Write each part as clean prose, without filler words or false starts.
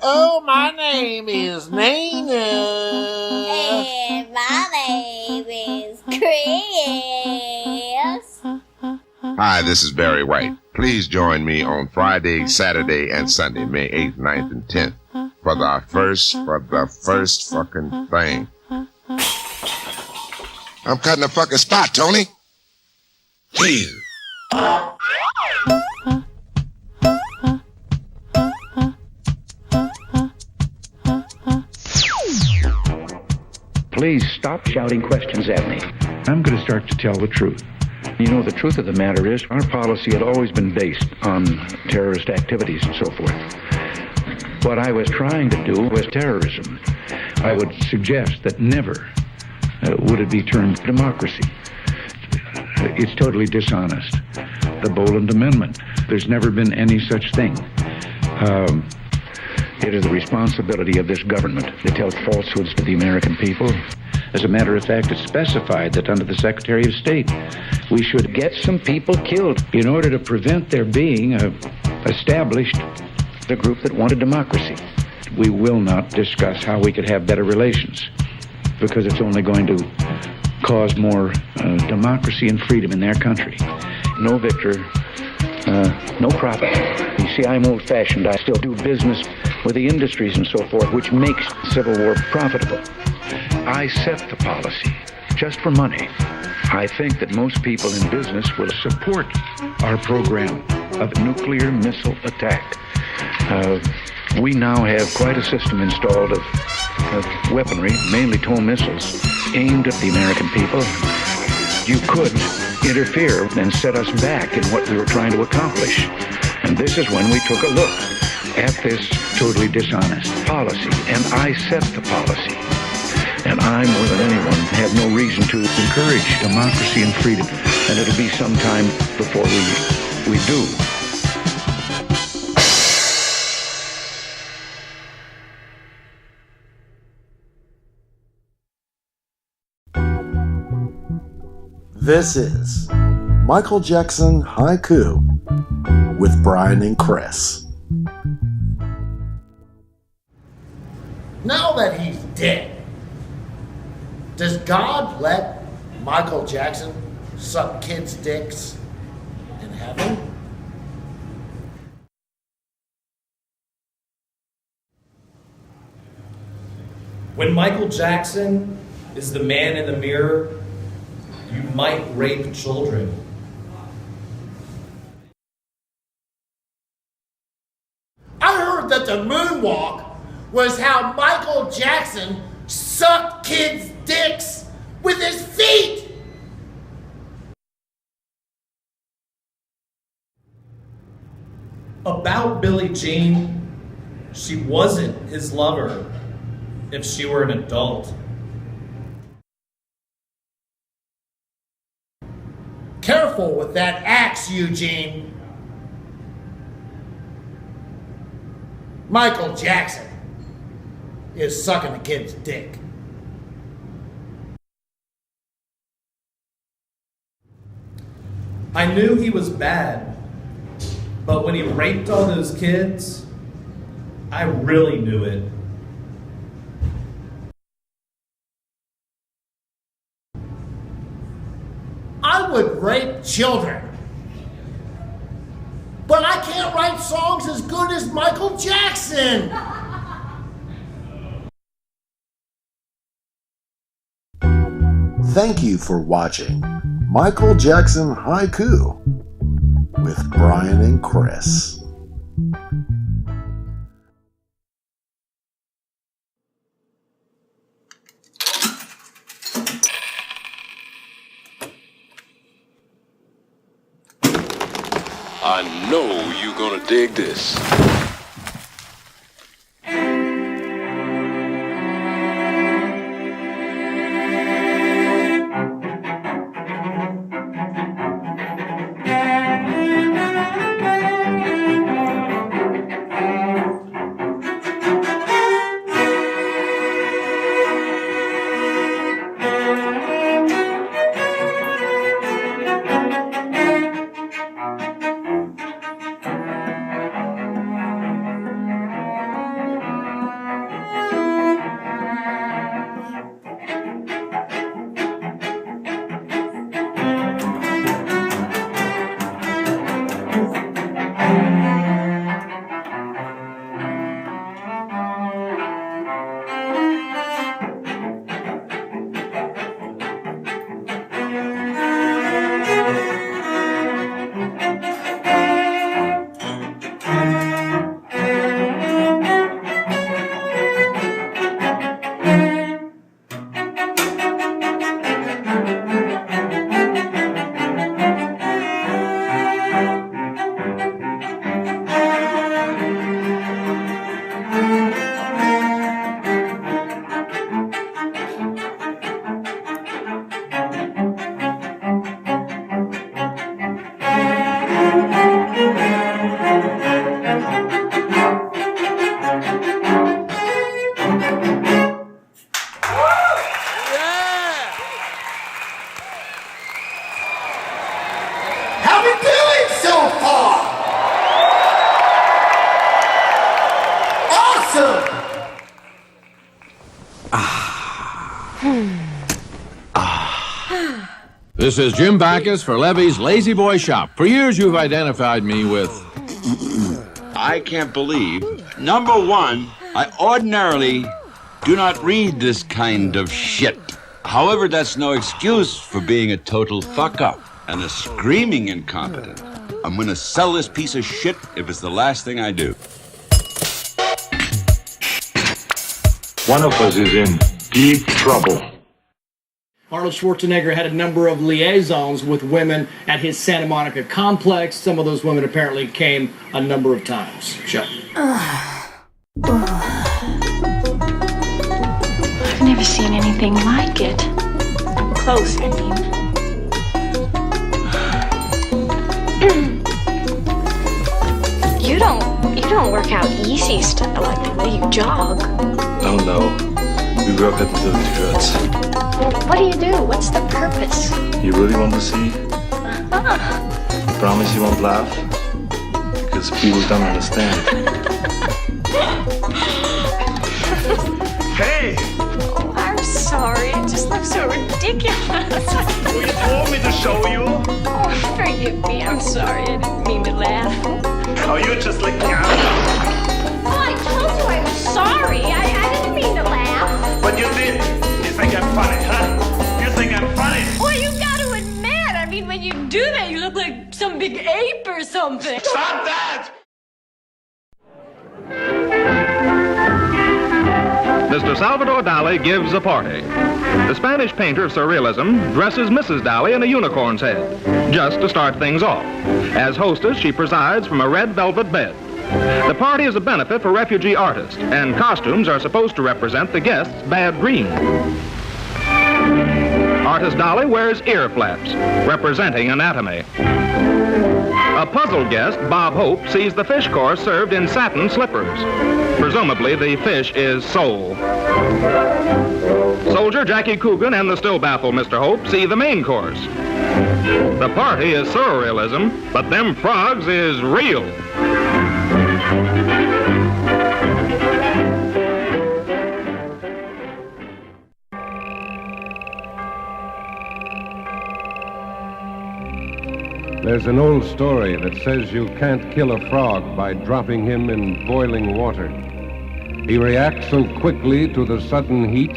Oh, my name is Nina. And my name is Chris. Hi, this is Barry White. Please join me on Friday, Saturday, and Sunday, May 8th, 9th, and 10th for the first fucking thing. I'm cutting a fucking spot, Tony. Please. Please stop shouting questions at me. I'm going to start to tell the truth. You know, the truth of the matter is our policy had always been based on terrorist activities and so forth. What I was trying to do was terrorism. I would suggest that never would it be termed democracy. It's totally dishonest. The Boland Amendment, there's never been any such thing. It is the responsibility of this government to tell falsehoods to the American people. As a matter of fact, it's specified that under the Secretary of State, we should get some people killed in order to prevent there being established the group that wanted democracy. We will not discuss how we could have better relations because it's only going to cause more democracy and freedom in their country. No victor, no profit. You see, I'm old-fashioned. I still do business with the industries and so forth, which makes civil war profitable. I set the policy just for money. I think that most people in business will support our program of nuclear missile attack. We now have quite a system installed of weaponry, mainly TOW missiles, aimed at the American people. You could interfere and set us back in what we were trying to accomplish. And this is when we took a look at this totally dishonest policy. And I set the policy. And I, more than anyone, have no reason to encourage democracy and freedom. And it'll be some time before we do. This is Michael Jackson Haiku with Brian and Chris. Now that he's dead, does God let Michael Jackson suck kids' dicks in heaven? When Michael Jackson is the man in the mirror, you might rape children. I heard that the moonwalk was how Michael Jackson sucked kids' dicks with his feet. About Billie Jean, she wasn't his lover if she were an adult. Careful with that axe, Eugene. Michael Jackson is sucking a kid's dick. I knew he was bad, but when he raped all those kids, I really knew it. I would rape children, but I can't write songs as good as Michael Jackson. Thank you for watching Michael Jackson Haiku with Brian and Chris. I know you're gonna dig this. This is Jim Backus for Levy's Lazy Boy Shop. For years, you've identified me with... I can't believe. Number one, I ordinarily do not read this kind of shit. However, that's no excuse for being a total fuck-up and a screaming incompetent. I'm gonna sell this piece of shit if it's the last thing I do. One of us is in deep trouble. Arnold Schwarzenegger had a number of liaisons with women at his Santa Monica complex. Some of those women apparently came a number of times. Show. I've never seen anything like it. Up close, I mean. You don't work out easy stuff like the way you jog. Oh no, we work at the dirty goods. What do you do? What's the purpose? You really want to see? I promise you won't laugh, because people don't understand. Hey! Oh, I'm sorry. It just looks so ridiculous. Well, you told me to show you. Oh, forgive me. I'm sorry. I didn't mean to laugh. Oh, you just like... Oh, I told you I was sorry. I didn't mean to laugh. But you did. You think I'm funny, huh? You think I'm funny? Well, you got to admit, I mean, when you do that, you look like some big ape or something. Stop that! Mr. Salvador Dali gives a party. The Spanish painter of Surrealism dresses Mrs. Dali in a unicorn's head, just to start things off. As hostess, she presides from a red velvet bed. The party is a benefit for refugee artists, and costumes are supposed to represent the guests' bad dreams. Artist Dolly wears ear flaps, representing anatomy. A puzzled guest, Bob Hope, sees the fish course served in satin slippers. Presumably, the fish is sole. Soldier Jackie Coogan and the still baffled Mr. Hope see the main course. The party is surrealism, but them frogs is real. There's an old story that says you can't kill a frog by dropping him in boiling water. He reacts so quickly to the sudden heat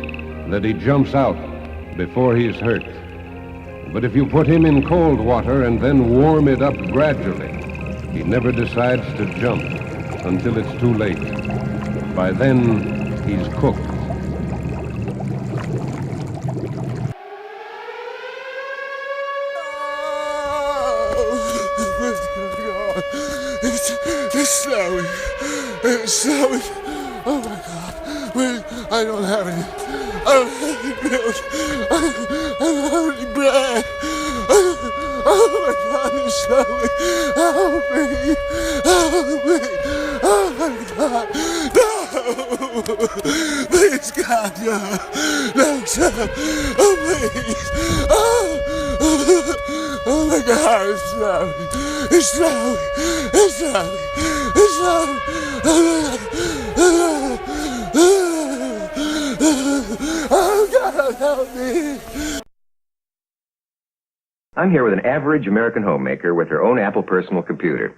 that he jumps out before he's hurt. But if you put him in cold water and then warm it up gradually, he never decides to jump until it's too late. By then, he's cooked. It's snowing. It's snowing. Oh my God. Wait, I don't have any. I don't have any milk. I don't have any bread. Oh my God, it's snowing. Help me. Help me. Oh my God. No. Please, God, no. No, stop. Oh, please. Oh my God, it's snowing. It's snowing. It's snowing. It's snowing. Oh God, help me. I'm here with an average American homemaker with her own Apple personal computer.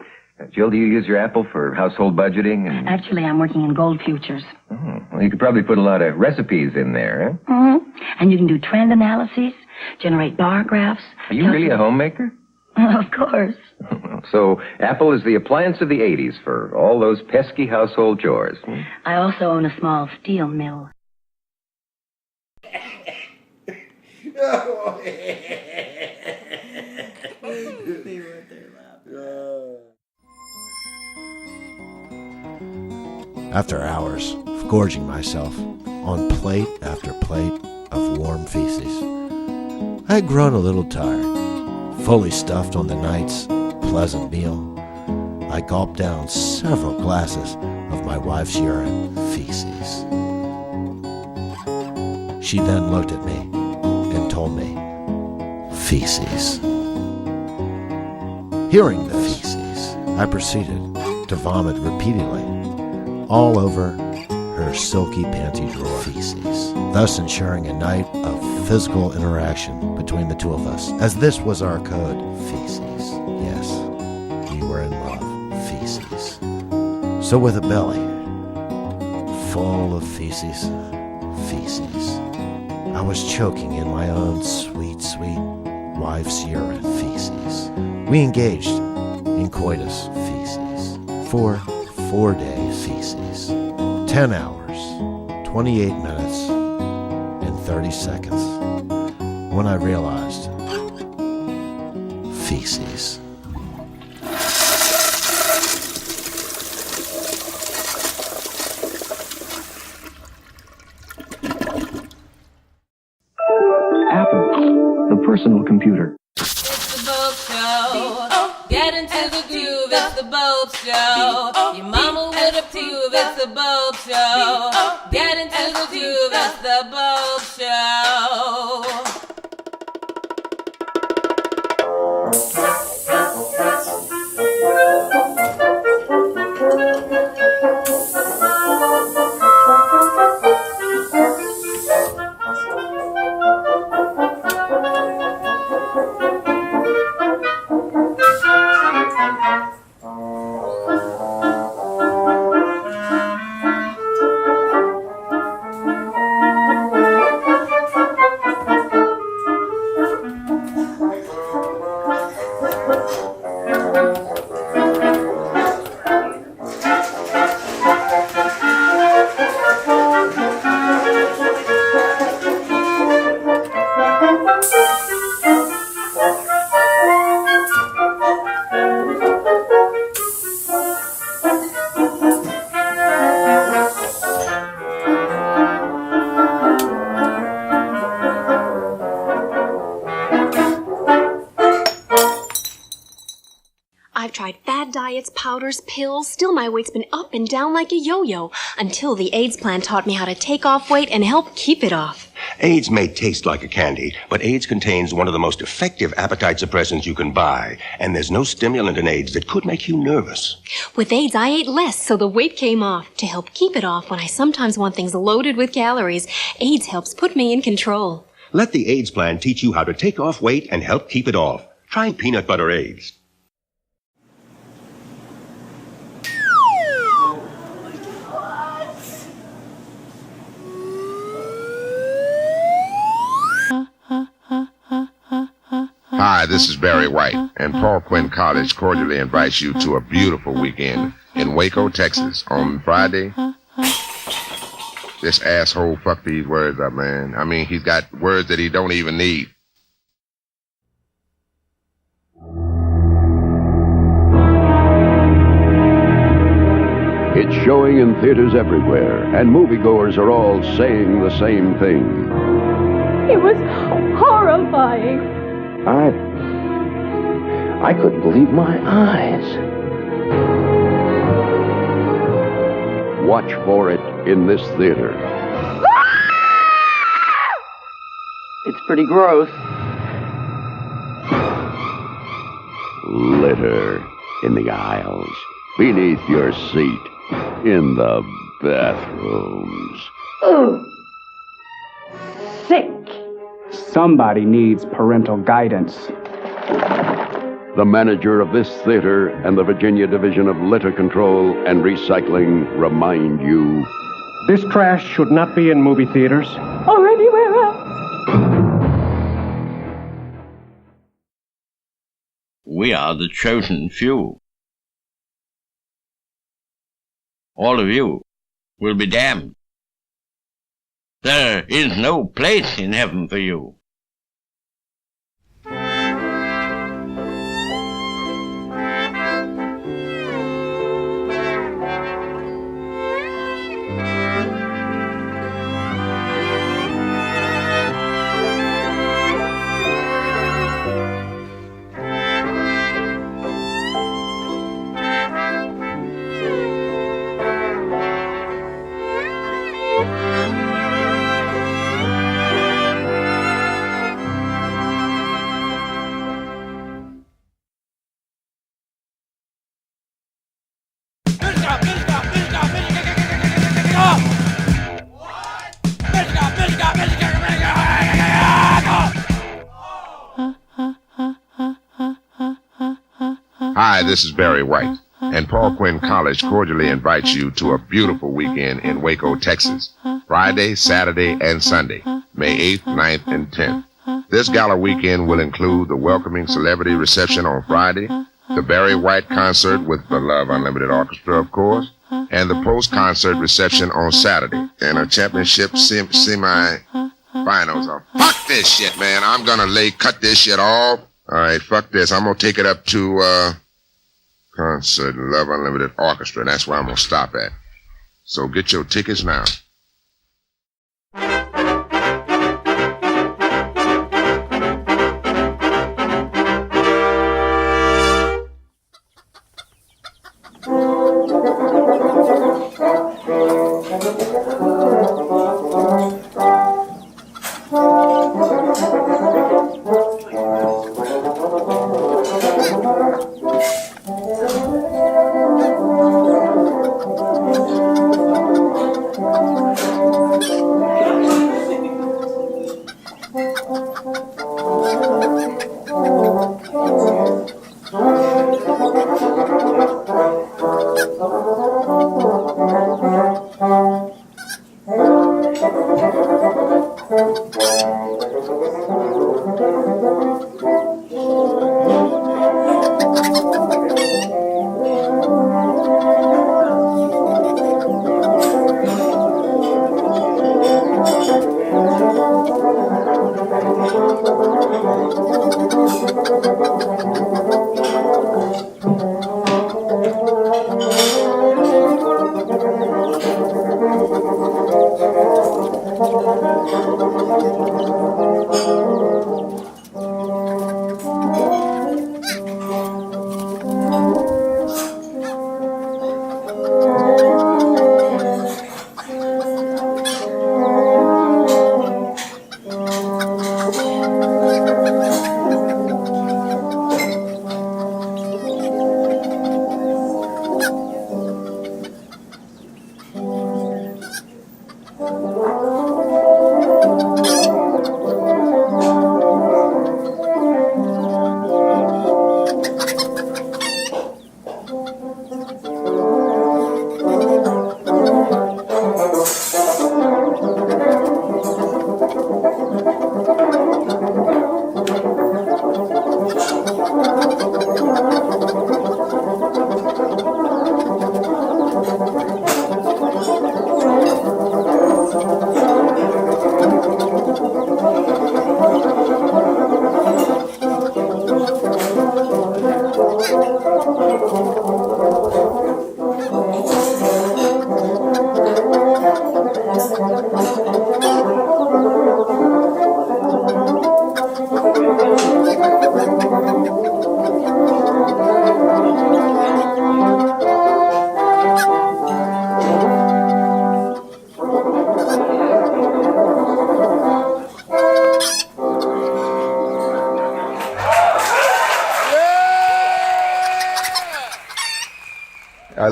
Jill, do you use your Apple for household budgeting? Actually, I'm working in gold futures. Oh, well, you could probably put a lot of recipes in there, huh? Mm-hmm. And you can do trend analyses, generate bar graphs. Are you really a homemaker? Of course. So Apple is the appliance of the 80s for all those pesky household chores. I also own a small steel mill. After hours of gorging myself on plate after plate of warm feces, I had grown a little tired. Fully stuffed on the night's pleasant meal, I gulped down several glasses of my wife's urine feces. She then looked at me and told me, feces. Hearing the feces, I proceeded to vomit repeatedly all over her silky panty drawer feces, thus ensuring a night of physical interaction between the two of us, as this was our code. Feces. Yes, we were in love. Feces. So with a belly full of feces, I was choking in my own sweet, sweet wife's urine. Feces. We engaged in coitus. Feces. For 4 days. Feces. 10 hours, 28 minutes, and 30 seconds. When I realized, feces. Apple, the personal computer. It's the Bopst Show. Get into the groove, it's the Bopst Show. Your mama would approve, it's the Bopst Show. Get into the groove, it's the Bopst Show. I've tried fad diets, powders, pills. Still my weight's been up and down like a yo-yo until the AIDS plan taught me how to take off weight and help keep it off. AIDS may taste like a candy, but AIDS contains one of the most effective appetite suppressants you can buy, and there's no stimulant in AIDS that could make you nervous. With AIDS, I ate less, so the weight came off. To help keep it off when I sometimes want things loaded with calories, AIDS helps put me in control. Let the AIDS plan teach you how to take off weight and help keep it off. Try peanut butter AIDS. Hi, this is Barry White, and Paul Quinn College cordially invites you to a beautiful weekend in Waco, Texas on Friday. This asshole fucked these words up, man. I mean, he's got words that he don't even need. It's showing in theaters everywhere, and moviegoers are all saying the same thing. It was horrifying. I couldn't believe my eyes. Watch for it in this theater. It's pretty gross. Litter in the aisles, beneath your seat, in the bathrooms. Ugh. Sick. Somebody needs parental guidance. The manager of this theater and the Virginia Division of Litter Control and Recycling remind you, this trash should not be in movie theaters. Or anywhere else. We are the chosen few. All of you will be damned. There is no place in heaven for you. Hi, this is Barry White, and Paul Quinn College cordially invites you to a beautiful weekend in Waco, Texas, Friday, Saturday, and Sunday, May 8th, 9th, and 10th. This gala weekend will include the welcoming celebrity reception on Friday, the Barry White concert with the Love Unlimited Orchestra, of course, and the post-concert reception on Saturday, and a championship semi-finals. Fuck this shit, man. I'm gonna cut this shit off. All right, fuck this. I'm gonna take it up to, concert Love Unlimited Orchestra. That's where I'm gonna stop at. So get your tickets now.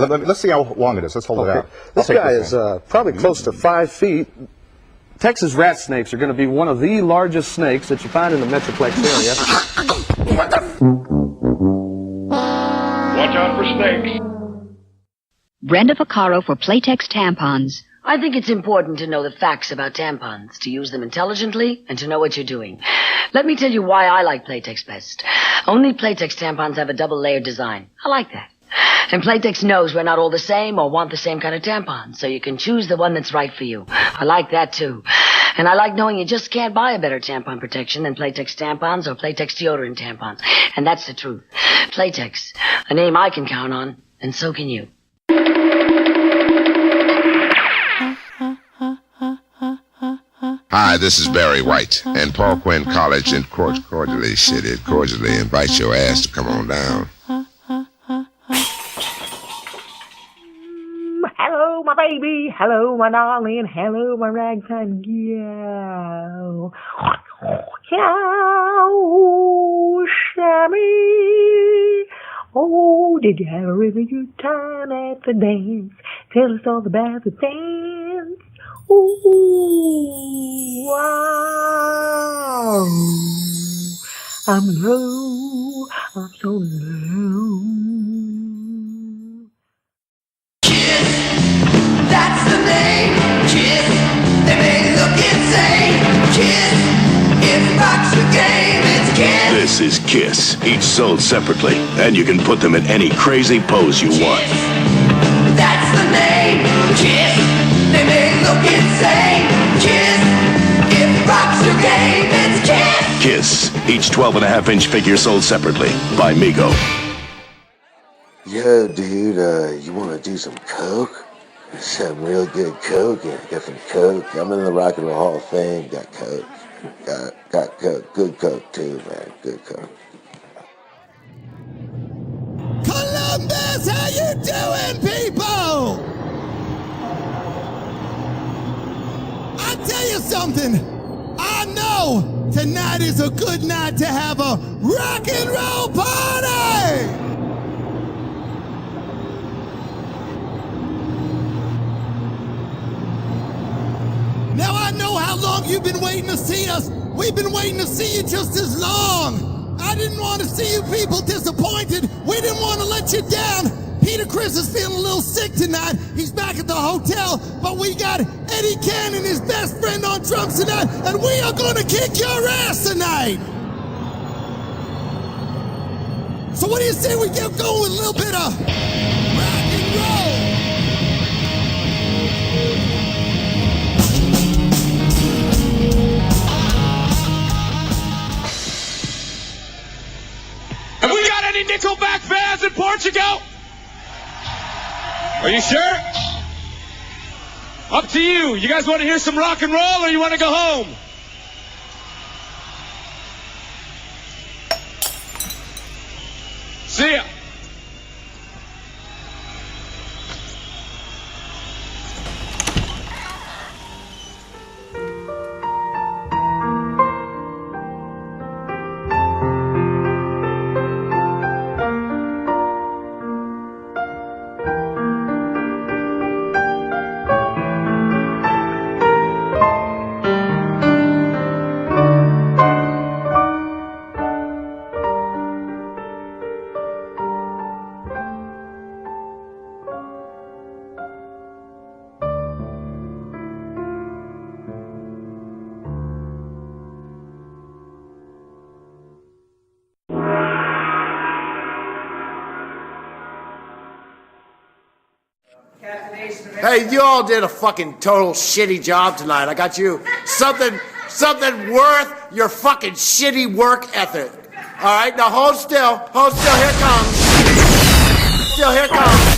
Let's see how long it is. Let's hold it out. This guy is probably close to 5 feet. Texas rat snakes are going to be one of the largest snakes that you find in the Metroplex area. Watch out for snakes. Brenda Vaccaro for Playtex tampons. I think it's important to know the facts about tampons, to use them intelligently, and to know what you're doing. Let me tell you why I like Playtex best. Only Playtex tampons have a double-layered design. I like that. And Playtex knows we're not all the same or want the same kind of tampon, so you can choose the one that's right for you. I like that, too. And I like knowing you just can't buy a better tampon protection than Playtex tampons or Playtex deodorant tampons. And that's the truth. Playtex, a name I can count on, and so can you. Hi, this is Barry White, and Paul Quinn College cordially invites your ass to come on down. Hello, my baby. Hello, my darling. Hello, my ragtime gal. Oh, Shammy. Oh, did you have a really good time at the dance? Tell us all about the dance. Ooh, wow. I'm low. I'm so low. Kiss, each sold separately, and you can put them in any crazy pose you want. That's the name, Kiss. They may look insane, Kiss. It rocks your game, it's Kiss. Kiss, each 12.5-inch figure sold separately by Mego. Yo, dude, you want to do some coke? Some real good coke? Yeah, got some coke. I'm in the Rock and Roll Hall of Fame. Got coke. Got coke. Good coke, too, man. Good coke. Columbus, how you doing, people? I tell you something. I know tonight is a good night to have a rock and roll party. Now I know how long you've been waiting to see us. We've been waiting to see you just as long. I didn't want to see you people disappointed. We didn't want to let you down. Peter Chris is feeling a little sick tonight. He's back at the hotel, but we got Eddie Cannon, his best friend, on drums tonight, and we are going to kick your ass tonight. So what do you say we get going with a little bit of rock and roll? Have we got any Nickelback fans in Portugal? Are you sure? Up to you. You guys want to hear some rock and roll or you want to go home? See ya. Hey, you all did a fucking total shitty job tonight. I got you something worth your fucking shitty work ethic. All right, now hold still, here it comes. Still, here it comes.